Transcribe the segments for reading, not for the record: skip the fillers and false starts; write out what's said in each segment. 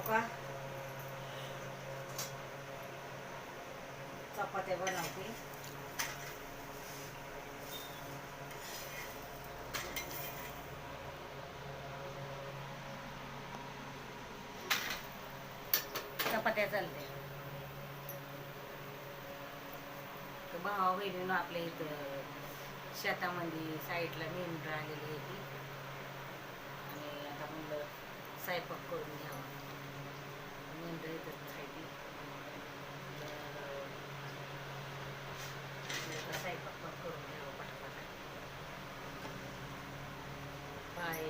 पप्पा चपात्या बनवते. चपात्या चालते. भावा बहिणीनं आपल्या इथं शेतामध्ये साईडला मेंढरं आलेली आहे ती, आणि आता म्हणलं स्वयंपाक करून घ्यावा. मेंढरं इथंच आहे ती, स्वयंपाक करून घ्यावा पटापटा. बाय,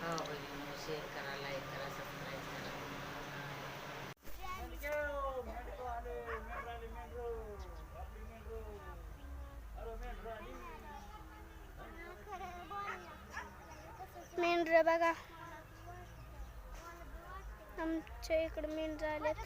भावा बहिणीनं शेअर करा, लाईक करा, सबस्क्राईब करा. मेंढरं बघा, आमच्या इकडे मेंढरं आलेत.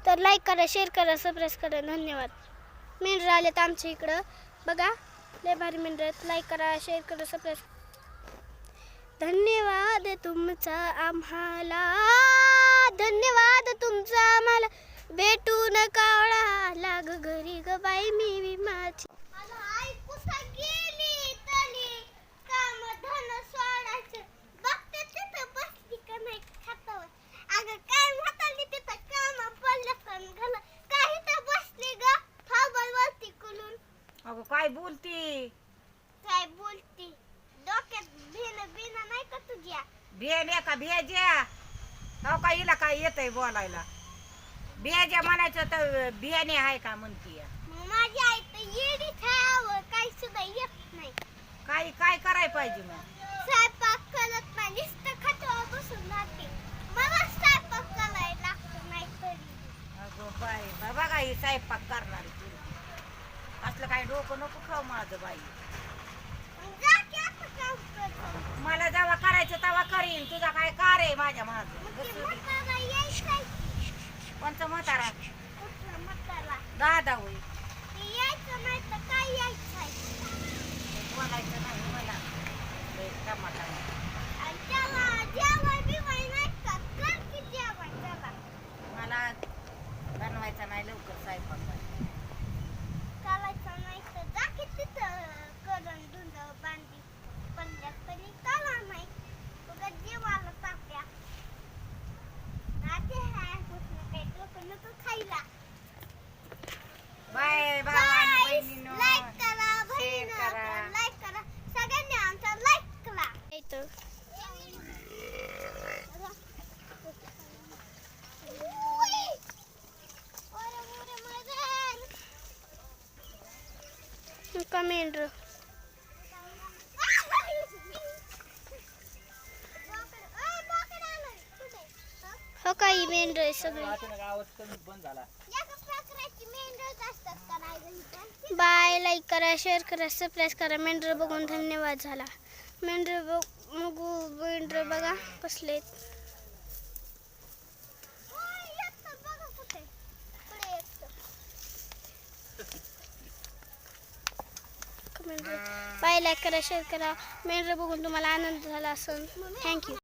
तर लाईक करा, शेअर करा, सबस्क्राईब करा. धन्यवाद. मेंढरं आलेत आमच्या इकडं बघा, लय भारी मेंढरं आहेत. लाईक करा, शेअर करा, सबस्क्राईब. धन्यवाद तुमचा आम्हाला, धन्यवाद तुमचा आम्हाला. भेटून कावळा लाग घरी ग बाई मी विमाची. अगं काय बोलती? काय बोलती? डोक्यात बिन नाही का तुझ्या? बियाण्या का बियाज्या? हो का, हिला काय येतंय बोलायला? बियाज्या म्हणायचं तर बियाणे आहे का म्हणतीय? माझी आई तर येडीच आहे, काही सुद्धा येत नाही. काय करायला पाहिजे मग? स्वयंपाक करत नाही, नुसतं खात्यावर बसून राहते. मला स्वयंपाक करायला लागतो नाही तरी. अगं बाई, बघा ही स्वयंपाक करणारी तुला. असलं काय डोकं नको खाऊ माझं बाई. जा की आता काम कर. मला जेव्हा करायचं तेव्हा करीन. तुझा काय कार आहे माझ्या माझं? म्हातारा यायचंय. कोणचं म्हातारा? कुठलं म्हातारा? दादा होई. ते यायचं नाही तर काय यायचंय? बोलायचं नाही मला. टमाटा आणि त्याला जेवण बिवाय नाही का? कर की जेवण त्याला. मला बनवायचा नाही लवकर स्वयंपाक. करायचं नाही तर जा की तिथं करून धुंड बांधी पडल्यात तरी करा नाही. उगाच जीवाला ताप्या. आते हाय कुठलं काही डोकं नको खायला. बाय भावानी बहिणीनो, लाईक करा, शेअर करा. लाईक करा, सगळ्यांनी आमचा लाईक करा. मेंढरं हो काही मेंढरं आहे सगळे. बाय, लाईक करा, शेअर करा, सबस्क्राईब करा. मेंढरं बघून धन्यवाद झाला. मेंढरं बघा बसलेत. बाय, लाईक करा, शेअर करा. मेंढरं बघून तुम्हाला आनंद झाला असेल. थँक्यू.